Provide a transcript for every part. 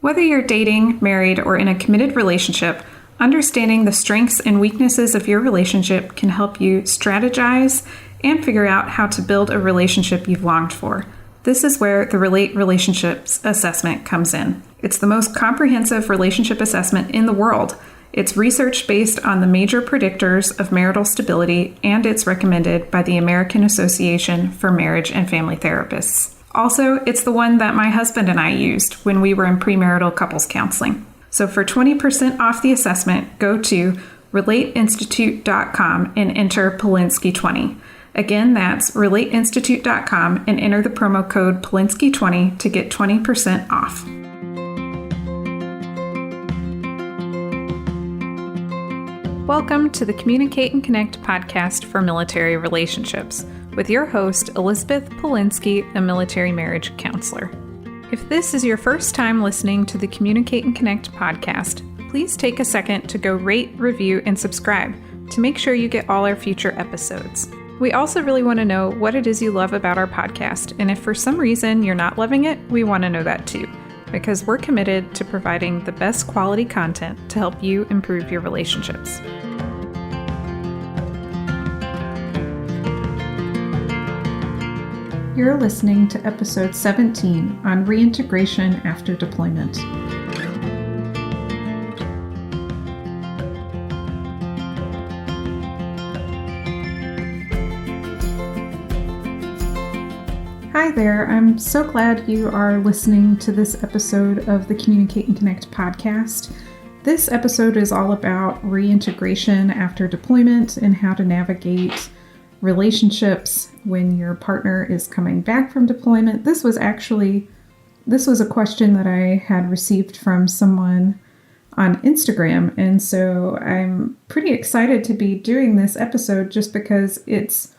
Whether you're dating, married, or in a committed relationship, understanding the strengths and weaknesses of your relationship can help you strategize and figure out how to build a relationship you've longed for. This is where the Relate Relationships Assessment comes in. It's the most comprehensive relationship assessment in the world. It's research based on the major predictors of marital stability, and it's recommended by the American Association for Marriage and Family Therapists. Also, it's the one that my husband and I used when we were in premarital couples counseling. So for 20% off the assessment, go to relateinstitute.com and enter Polinsky 20. Again, that's relateinstitute.com and enter the promo code Polinsky 20 to get 20% off. Welcome to the Communicate and Connect podcast for military relationships with your host, Elizabeth Polinsky, a military marriage counselor. If this is your first time listening to the Communicate and Connect podcast, please take a second to go rate, review, and subscribe to make sure you get all our future episodes. We also really want to know what it is you love about our podcast, and if for some reason you're not loving it, we want to know that too, because we're committed to providing the best quality content to help you improve your relationships. You're listening to episode 17 on reintegration after deployment. Hi there, I'm so glad you are listening to this episode of the Communicate and Connect podcast. This episode is all about reintegration after deployment and how to navigate relationships when your partner is coming back from deployment. This was a question that I had received from someone on Instagram, and so I'm pretty excited to be doing this episode just because it's,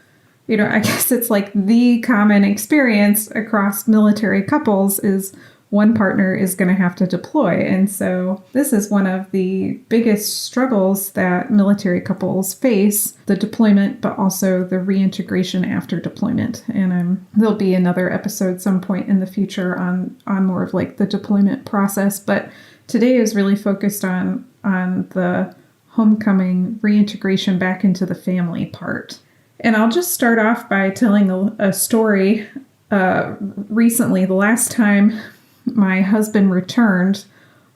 I guess it's like the common experience across military couples is one partner is going to have to deploy. And so this is one of the biggest struggles that military couples face, the deployment, but also the reintegration after deployment. And there'll be another episode some point in the future on more of like the deployment process. But today is really focused on the homecoming reintegration back into the family part. And I'll just start off by telling a story. Recently, the last time my husband returned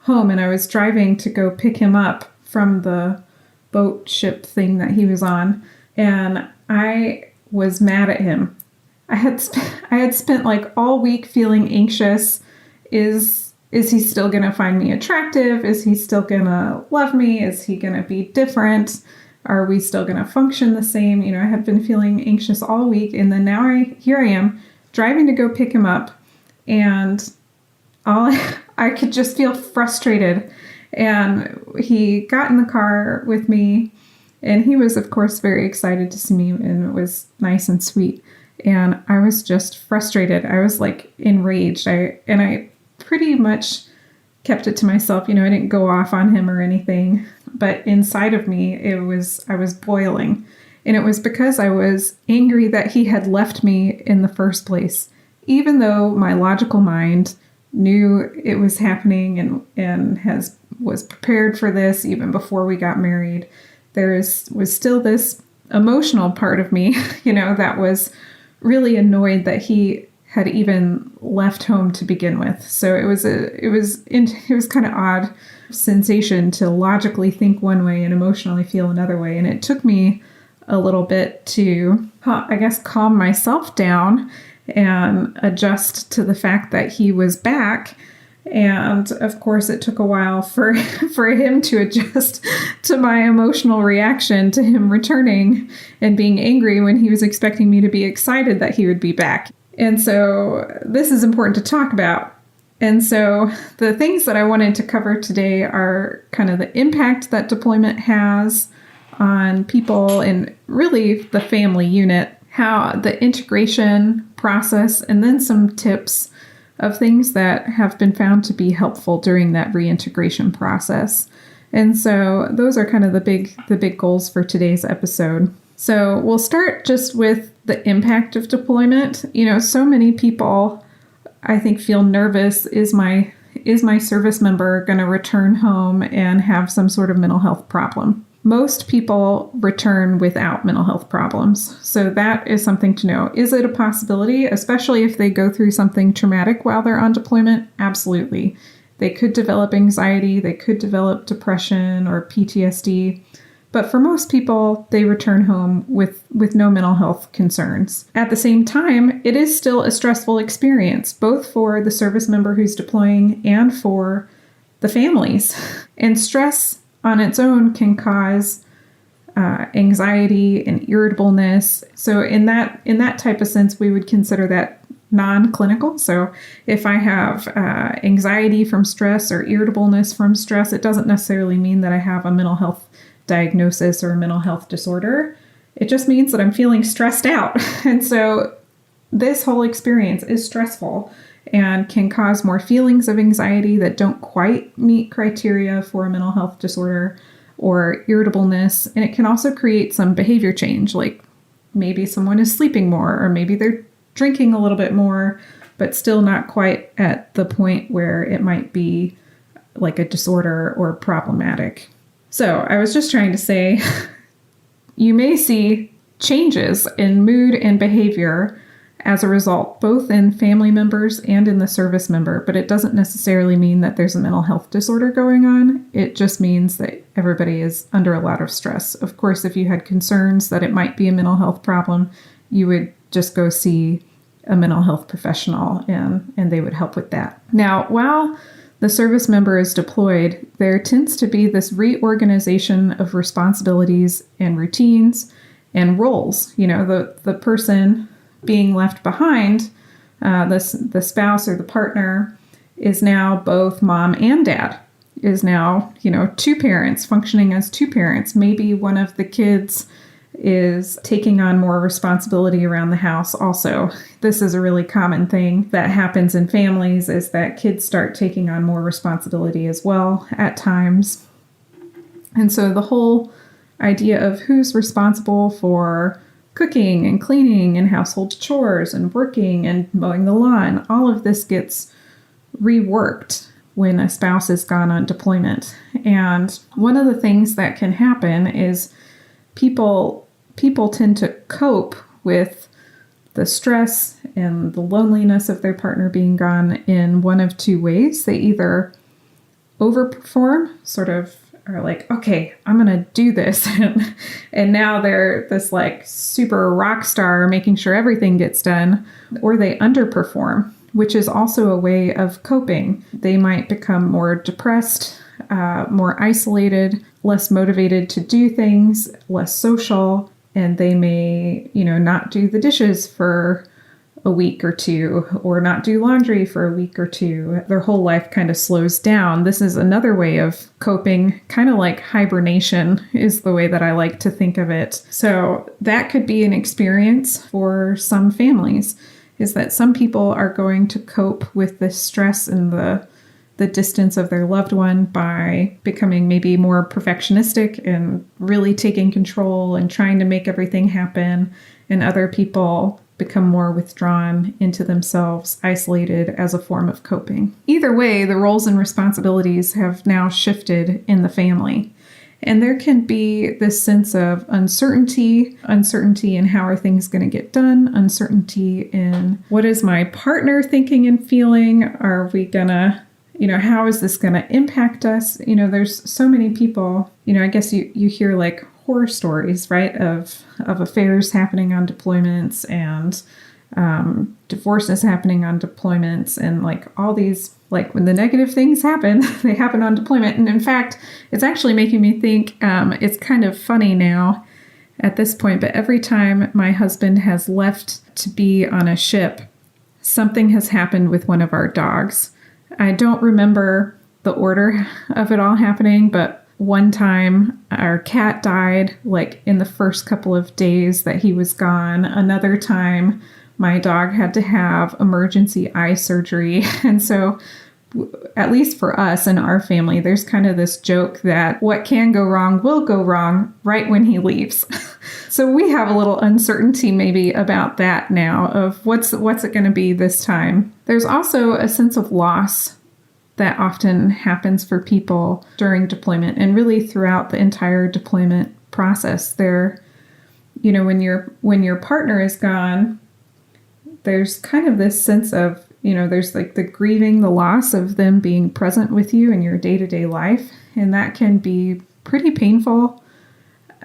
home and I was driving to go pick him up from the boat ship thing that he was on, and I was mad at him. I had spent like all week feeling anxious. Is he still going to find me attractive? Is he still going to love me? Is he going to be different? Are we still going to function the same? I had been feeling anxious all week, and then now here I am driving to go pick him up, and I could just feel frustrated. And he got in the car with me, and he was, of course, very excited to see me, and it was nice and sweet. And I was just frustrated. I was like enraged. I pretty much kept it to myself. I didn't go off on him or anything, but inside of me, I was boiling. And it was because I was angry that he had left me in the first place, even though my logical mind knew it was happening and was prepared for this even before we got married. There was still this emotional part of me, that was really annoyed that he had even left home to begin with. So it was kind of odd sensation to logically think one way and emotionally feel another way. And it took me a little bit to, I guess, calm myself down and adjust to the fact that he was back. And of course, it took a while for him to adjust to my emotional reaction to him returning and being angry when he was expecting me to be excited that he would be back. And so this is important to talk about. And so the things that I wanted to cover today are kind of the impact that deployment has on people and really the family unit, how the integration process, and then some tips of things that have been found to be helpful during that reintegration process. And so those are kind of the big goals for today's episode. So we'll start just with the impact of deployment. So many people, I think, feel nervous. Is my is my service member going to return home and have some sort of mental health problem? Most people return without mental health problems. So that is something to know. Is it a possibility, especially if they go through something traumatic while they're on deployment? Absolutely. They could develop anxiety, they could develop depression or PTSD. But for most people, they return home with no mental health concerns. At the same time, it is still a stressful experience, both for the service member who's deploying and for the families. And stress on its own can cause anxiety and irritableness. So in that type of sense, we would consider that non-clinical. So if I have anxiety from stress or irritableness from stress, it doesn't necessarily mean that I have a mental health diagnosis or a mental health disorder. It just means that I'm feeling stressed out. And so this whole experience is stressful and can cause more feelings of anxiety that don't quite meet criteria for a mental health disorder or irritableness. And it can also create some behavior change, like maybe someone is sleeping more, or maybe they're drinking a little bit more, but still not quite at the point where it might be like a disorder or problematic. So I was just trying to say, you may see changes in mood and behavior as a result, both in family members and in the service member, but it doesn't necessarily mean that there's a mental health disorder going on. It just means that everybody is under a lot of stress. Of course, if you had concerns that it might be a mental health problem, you would just go see a mental health professional and they would help with that. Now, while the service member is deployed, there tends to be this reorganization of responsibilities and routines and roles. You know, the person being left behind, the spouse or the partner, is now both mom and dad, is now, two parents functioning as two parents. Maybe one of the kids is taking on more responsibility around the house also. This is a really common thing that happens in families, is that kids start taking on more responsibility as well at times. And so the whole idea of who's responsible for cooking and cleaning and household chores and working and mowing the lawn, all of this gets reworked when a spouse is gone on deployment. And one of the things that can happen is people tend to cope with the stress and the loneliness of their partner being gone in one of two ways. They either overperform, sort of are like, okay, I'm going to do this. And now they're this like super rock star making sure everything gets done. Or they underperform, which is also a way of coping. They might become more depressed, more isolated, less motivated to do things, less social, and they may, not do the dishes for a week or two, or not do laundry for a week or two. Their whole life kind of slows down. This is another way of coping, kind of like hibernation is the way that I like to think of it. So that could be an experience for some families, is that some people are going to cope with the stress and the distance of their loved one by becoming maybe more perfectionistic and really taking control and trying to make everything happen. And other people become more withdrawn into themselves, isolated as a form of coping. Either way, the roles and responsibilities have now shifted in the family. And there can be this sense of uncertainty in how are things going to get done, uncertainty in what is my partner thinking and feeling? Are we going to, how is this going to impact us? There's so many people, I guess you hear like horror stories, right, of affairs happening on deployments and divorces happening on deployments, and like all these, like when the negative things happen, they happen on deployment. And in fact, it's actually making me think, it's kind of funny now at this point, but every time my husband has left to be on a ship, something has happened with one of our dogs. I don't remember the order of it all happening, but one time our cat died like in the first couple of days that he was gone. Another time my dog had to have emergency eye surgery. And so at least for us and our family, there's kind of this joke that what can go wrong will go wrong right when he leaves. So we have a little uncertainty maybe about that now of what's it going to be this time. There's also a sense of loss that often happens for people during deployment and really throughout the entire deployment process. When your partner is gone, there's kind of this sense of, there's like the grieving the loss of them being present with you in your day-to-day life. And that can be pretty painful,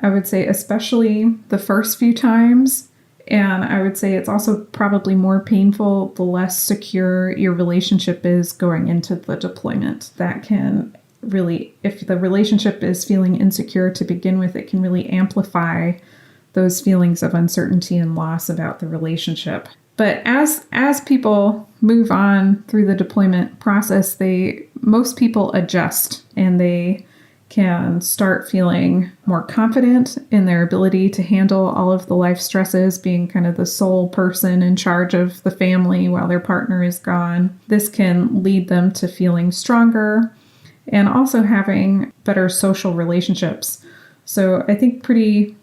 I would say, especially the first few times. And I would say it's also probably more painful the less secure your relationship is going into the deployment. That can really, if the relationship is feeling insecure to begin with, it can really amplify those feelings of uncertainty and loss about the relationship. But as people move on through the deployment process, most people adjust and they can start feeling more confident in their ability to handle all of the life stresses, being kind of the sole person in charge of the family while their partner is gone. This can lead them to feeling stronger and also having better social relationships. So I think pretty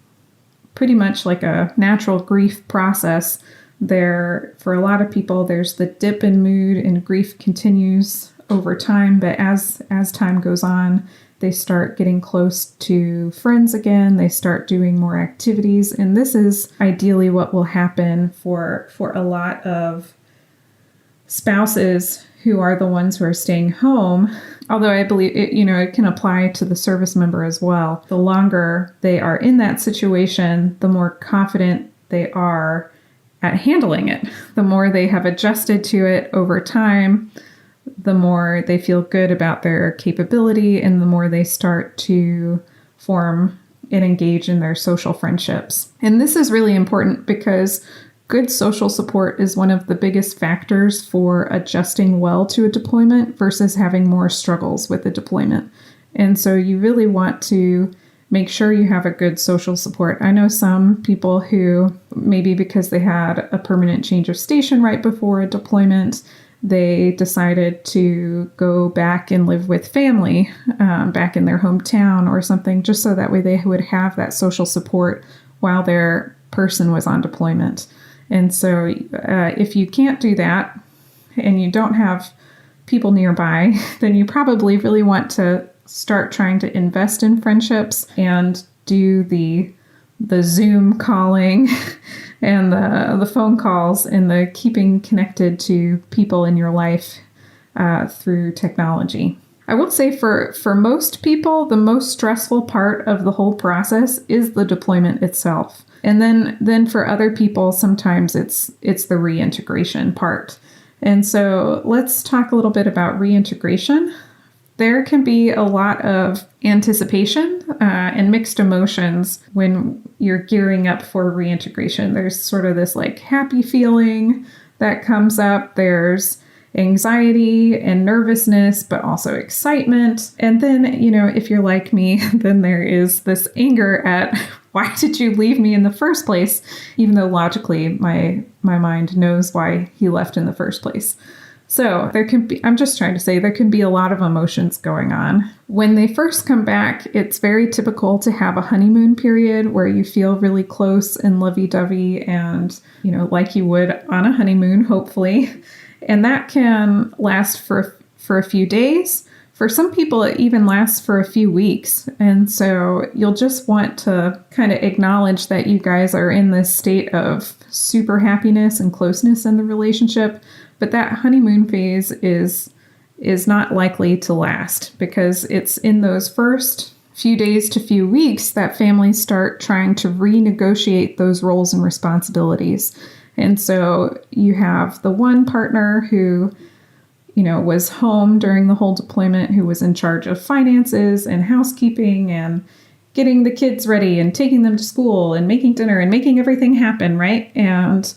much like a natural grief process there, for a lot of people, there's the dip in mood and grief continues over time. But as time goes on, they start getting close to friends again. They start doing more activities. And this is ideally what will happen for a lot of spouses who are the ones who are staying home. Although I believe it can apply to the service member as well. The longer they are in that situation, the more confident they are at handling it. The more they have adjusted to it over time, the more they feel good about their capability and the more they start to form and engage in their social friendships. And this is really important because good social support is one of the biggest factors for adjusting well to a deployment versus having more struggles with a deployment. And so you really want to make sure you have a good social support. I know some people who, maybe because they had a permanent change of station right before a deployment, they decided to go back and live with family back in their hometown or something, just so that way they would have that social support while their person was on deployment. And so if you can't do that and you don't have people nearby, then you probably really want to start trying to invest in friendships and do the Zoom calling and the phone calls and the keeping connected to people in your life through technology. I will say for most people, the most stressful part of the whole process is the deployment itself. And then for other people, sometimes it's the reintegration part. And so let's talk a little bit about reintegration. There can be a lot of anticipation and mixed emotions when you're gearing up for reintegration. There's sort of this like happy feeling that comes up. There's anxiety and nervousness, but also excitement. And then, if you're like me, then there is this anger at why did you leave me in the first place? Even though logically my mind knows why he left in the first place. So there can be a lot of emotions going on. When they first come back, it's very typical to have a honeymoon period where you feel really close and lovey-dovey and, like you would on a honeymoon, hopefully. And that can last for a few days. For some people, it even lasts for a few weeks. And so you'll just want to kind of acknowledge that you guys are in this state of super happiness and closeness in the relationship. But that honeymoon phase is not likely to last because it's in those first few days to few weeks that families start trying to renegotiate those roles and responsibilities. And so you have the one partner who, was home during the whole deployment, who was in charge of finances and housekeeping and getting the kids ready and taking them to school and making dinner and making everything happen, right? And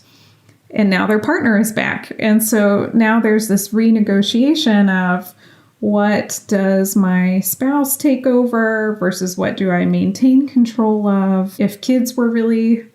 now their partner is back. And so now there's this renegotiation of what does my spouse take over versus what do I maintain control of? If kids were really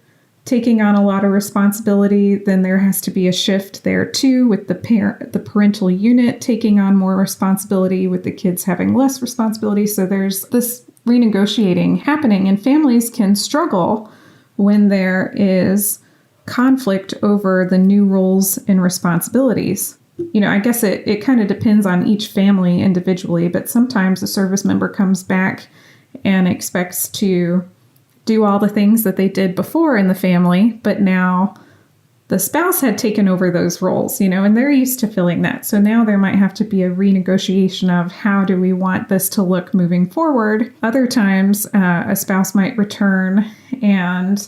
taking on a lot of responsibility, then there has to be a shift there too, with the parental unit taking on more responsibility, with the kids having less responsibility. So there's this renegotiating happening, and families can struggle when there is conflict over the new roles and responsibilities. I guess it kind of depends on each family individually, but sometimes a service member comes back and expects to do all the things that they did before in the family, but now the spouse had taken over those roles, and they're used to filling that. So now there might have to be a renegotiation of how do we want this to look moving forward. Other times, a spouse might return and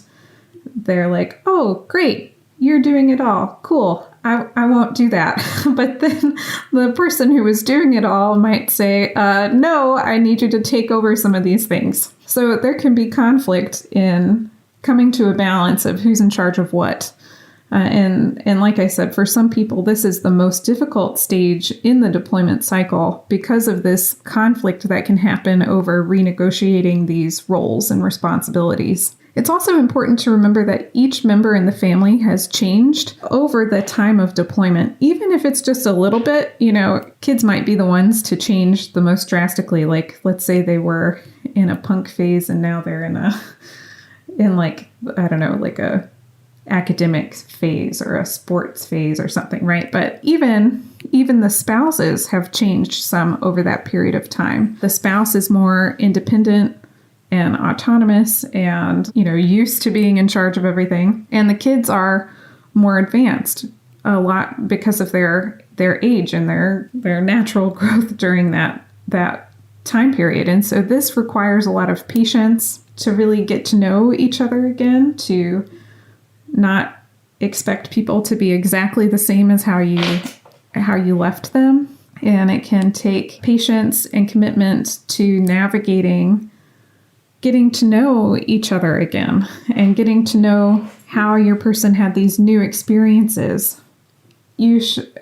they're like, oh, great, you're doing it all. Cool. I won't do that. But then the person who was doing it all might say, no, I need you to take over some of these things. So there can be conflict in coming to a balance of who's in charge of what. And like I said, for some people, this is the most difficult stage in the deployment cycle because of this conflict that can happen over renegotiating these roles and responsibilities. It's also important to remember that each member in the family has changed over the time of deployment. Even if it's just a little bit, kids might be the ones to change the most drastically. Like, let's say they were in a punk phase and now they're in a academic phase or a sports phase or something, right? But even the spouses have changed some over that period of time. The spouse is more independent and autonomous and, used to being in charge of everything. And the kids are more advanced a lot because of their age and their natural growth during that time period. And so this requires a lot of patience to really get to know each other again, to not expect people to be exactly the same as how you left them. And it can take patience and commitment to navigating getting to know each other again and getting to know how your person had these new experiences. You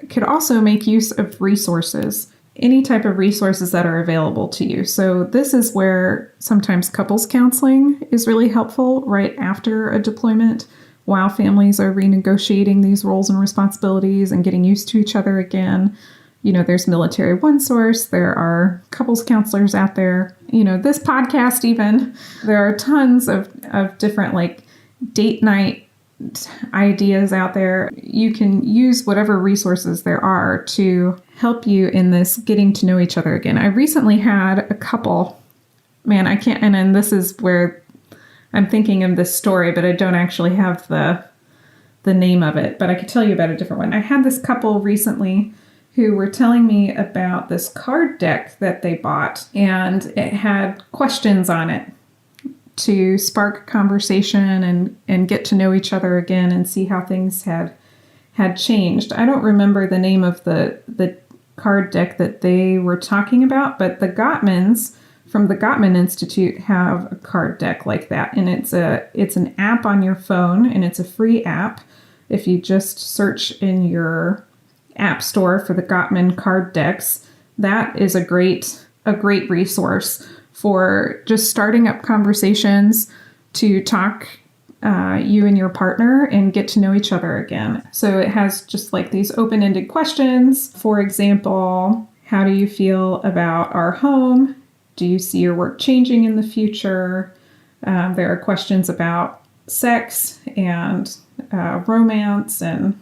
could also make use of resources, any type of resources that are available to you. So this is where sometimes couples counseling is really helpful right after a deployment, while families are renegotiating these roles and responsibilities and getting used to each other again. There's Military One Source, there are couples counselors out there. This podcast even, there are tons of different date night ideas out there. You can use whatever resources there are to help you in this getting to know each other again. I recently had a couple, and this is where I'm thinking of this story, but I don't actually have the name of it, but I could tell you about a different one. I had this couple recently who were telling me about this card deck that they bought, and it had questions on it to spark conversation and get to know each other again and see how things had changed. I don't remember the name of the card deck that they were talking about, but the Gottmans from the Gottman Institute have a card deck like that, and it's an app on your phone, and it's a free app. If you just search in your app store for the Gottman card decks, that is a great resource for just starting up conversations to talk you and your partner and get to know each other again. So it has just these open-ended questions. For example, how do you feel about our home? Do you see your work changing in the future? There are questions about sex and romance, and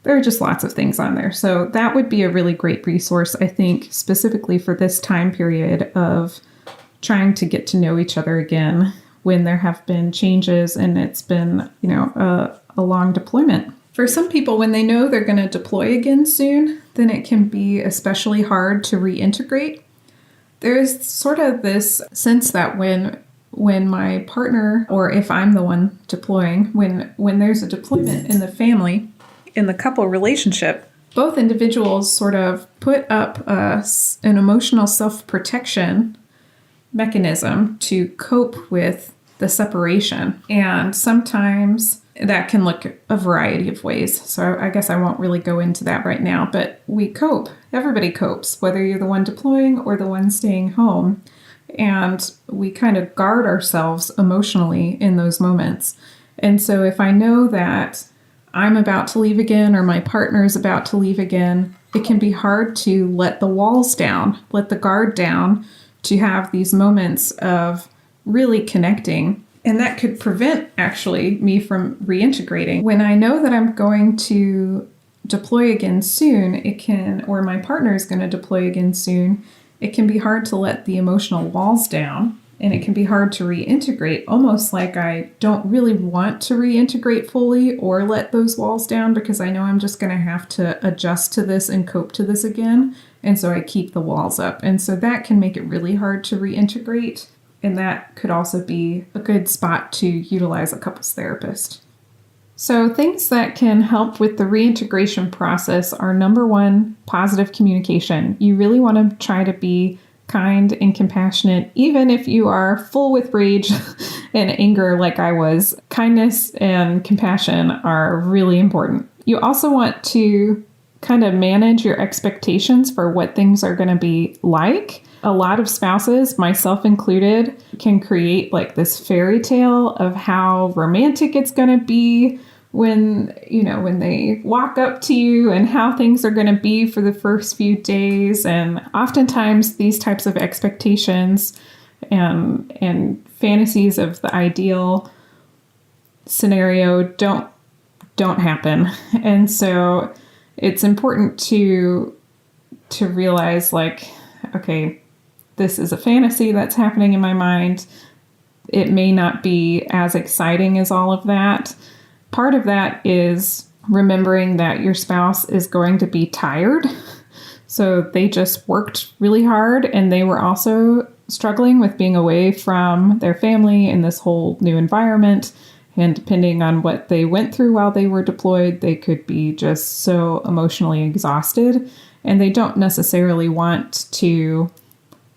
there are just lots of things on there. So that would be a really great resource, I think, specifically for this time period of trying to get to know each other again when there have been changes and it's been, a long deployment. For some people, when they know they're going to deploy again soon, then it can be especially hard to reintegrate. There's sort of this sense that when my partner, or if I'm the one deploying, when there's a deployment in the family, in the couple relationship, both individuals sort of put up an emotional self-protection mechanism to cope with the separation. And sometimes that can look a variety of ways. So I guess I won't really go into that right now, but we cope. Everybody copes, whether you're the one deploying or the one staying home. And we kind of guard ourselves emotionally in those moments. And so if I know that I'm about to leave again or my partner is about to leave again, it can be hard to let the walls down, let the guard down, to have these moments of really connecting. And that could prevent actually me from reintegrating. When I know that I'm going to deploy again soon, or my partner is going to deploy again soon, it can be hard to let the emotional walls down, and it can be hard to reintegrate, almost like I don't really want to reintegrate fully or let those walls down because I know I'm just going to have to adjust to this and cope to this again. And so I keep the walls up. And so that can make it really hard to reintegrate. And that could also be a good spot to utilize a couples therapist. So things that can help with the reintegration process are, number one, positive communication. You really want to try to be kind and compassionate, even if you are full with rage and anger like I was. Kindness and compassion are really important. You also want to kind of manage your expectations for what things are going to be like. A lot of spouses, myself included, can create like this fairy tale of how romantic it's going to be when they walk up to you and how things are going to be for the first few days. And oftentimes these types of expectations and fantasies of the ideal scenario don't happen. And so it's important to realize, like, okay, this is a fantasy that's happening in my mind. It may not be as exciting as all of that. Part of that is remembering that your spouse is going to be tired. So they just worked really hard, and they were also struggling with being away from their family in this whole new environment. And depending on what they went through while they were deployed, they could be just so emotionally exhausted. And they don't necessarily want to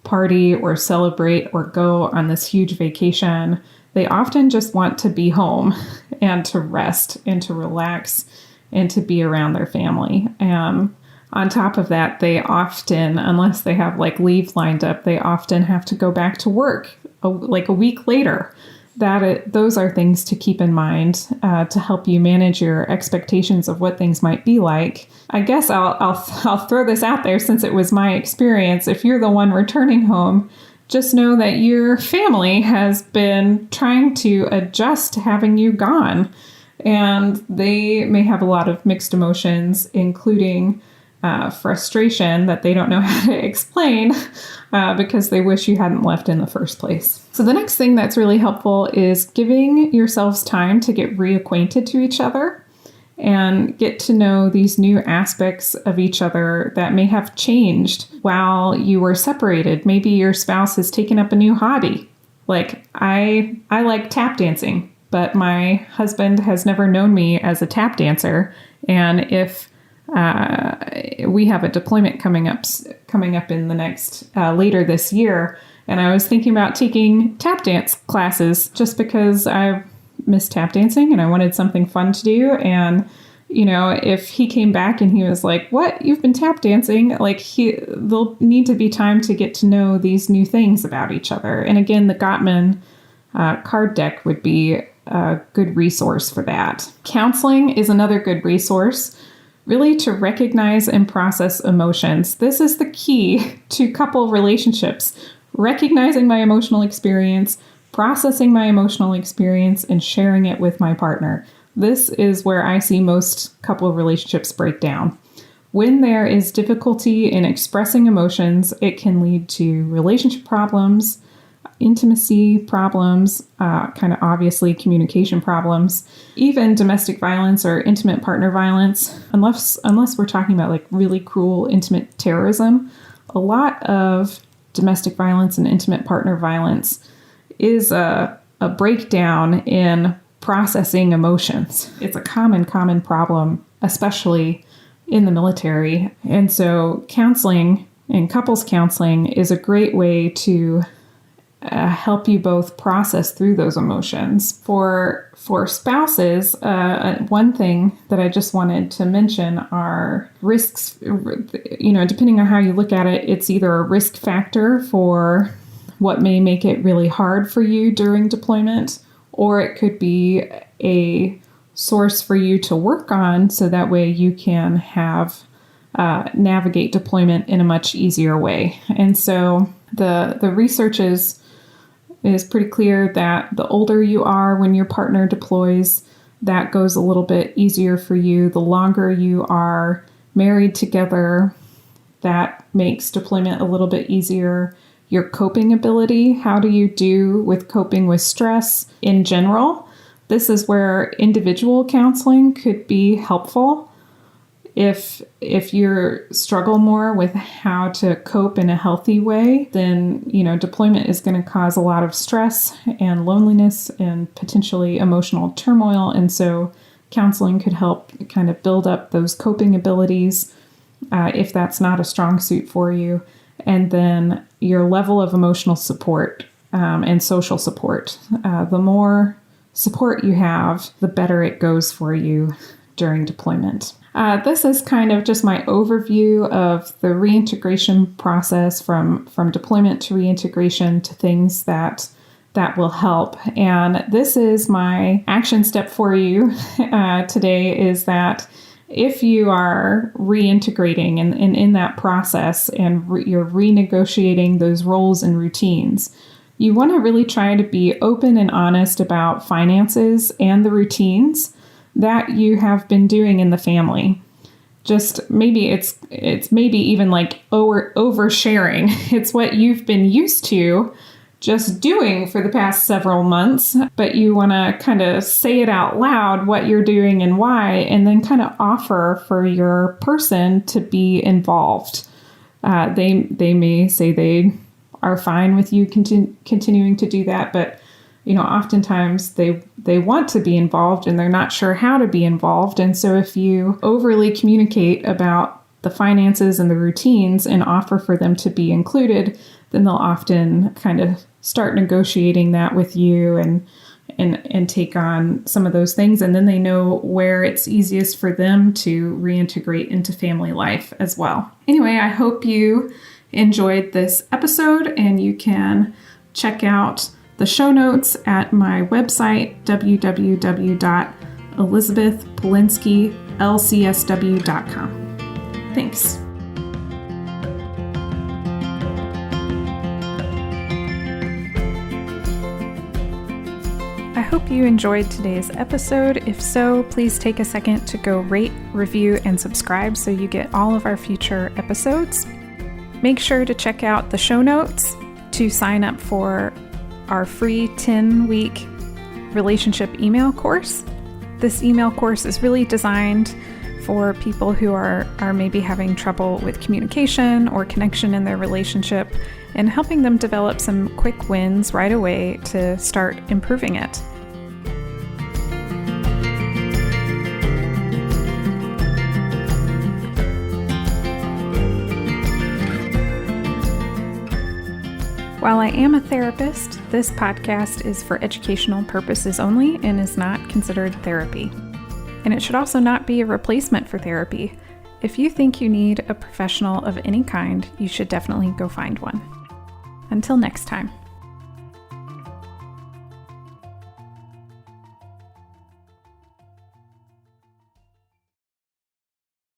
party or celebrate or go on this huge vacation. They often just want to be home and to rest and to relax and to be around their family. And on top of that, they often, unless they have like leave lined up, they often have to go back to work like a week later. Those are things to keep in mind to help you manage your expectations of what things might be like. I guess I'll throw this out there since it was my experience. If you're the one returning home, just know that your family has been trying to adjust to having you gone, and they may have a lot of mixed emotions, including frustration that they don't know how to explain because they wish you hadn't left in the first place. So the next thing that's really helpful is giving yourselves time to get reacquainted to each other and get to know these new aspects of each other that may have changed while you were separated. Maybe your spouse has taken up a new hobby. Like I like tap dancing, but my husband has never known me as a tap dancer. And if we have a deployment coming up in the next later this year, and I was thinking about taking tap dance classes just because I miss tap dancing and I wanted something fun to do. And if he came back and he was like, "What? You've been tap dancing?" Like there'll need to be time to get to know these new things about each other. And again, the Gottman card deck would be a good resource for that. Counseling is another good resource. Really, to recognize and process emotions. This is the key to couple relationships. Recognizing my emotional experience, processing my emotional experience, and sharing it with my partner. This is where I see most couple relationships break down. When there is difficulty in expressing emotions, it can lead to relationship problems, intimacy problems, kind of obviously communication problems, even domestic violence or intimate partner violence, unless we're talking about like really cruel intimate terrorism. A lot of domestic violence and intimate partner violence is a breakdown in processing emotions. It's a common problem, especially in the military. And so counseling and couples counseling is a great way to help you both process through those emotions. For spouses, one thing that I just wanted to mention are risks. Depending on how you look at it, it's either a risk factor for what may make it really hard for you during deployment, or it could be a source for you to work on so that way you can have navigate deployment in a much easier way. And so the research is pretty clear that the older you are when your partner deploys, that goes a little bit easier for you. The longer you are married together, that makes deployment a little bit easier. Your coping ability, how do you do with coping with stress in general? This is where individual counseling could be helpful. If you struggle more with how to cope in a healthy way, then, deployment is going to cause a lot of stress and loneliness and potentially emotional turmoil. And so counseling could help kind of build up those coping abilities if that's not a strong suit for you. And then your level of emotional support and social support. The more support you have, the better it goes for you during deployment. This is kind of just my overview of the reintegration process from deployment to reintegration to things that will help. And this is my action step for you today, is that if you are reintegrating and in that process and you're renegotiating those roles and routines, you want to really try to be open and honest about finances and the routines that you have been doing in the family. Just maybe it's maybe even like oversharing. It's what you've been used to just doing for the past several months, but you want to kind of say it out loud what you're doing and why, and then kind of offer for your person to be involved. They may say they are fine with you continuing to do that, but oftentimes they want to be involved and they're not sure how to be involved. And so if you overly communicate about the finances and the routines and offer for them to be included, then they'll often kind of start negotiating that with you and take on some of those things. And then they know where it's easiest for them to reintegrate into family life as well. Anyway, I hope you enjoyed this episode, and you can check out the show notes at my website, www.elizabethpolinsky.lcsw.com. Thanks. I hope you enjoyed today's episode. If so, please take a second to go rate, review, and subscribe so you get all of our future episodes. Make sure to check out the show notes to sign up for our free 10-week relationship email course. This email course is really designed for people who are maybe having trouble with communication or connection in their relationship, and helping them develop some quick wins right away to start improving it. While I am a therapist, this podcast is for educational purposes only and is not considered therapy. And it should also not be a replacement for therapy. If you think you need a professional of any kind, you should definitely go find one. Until next time.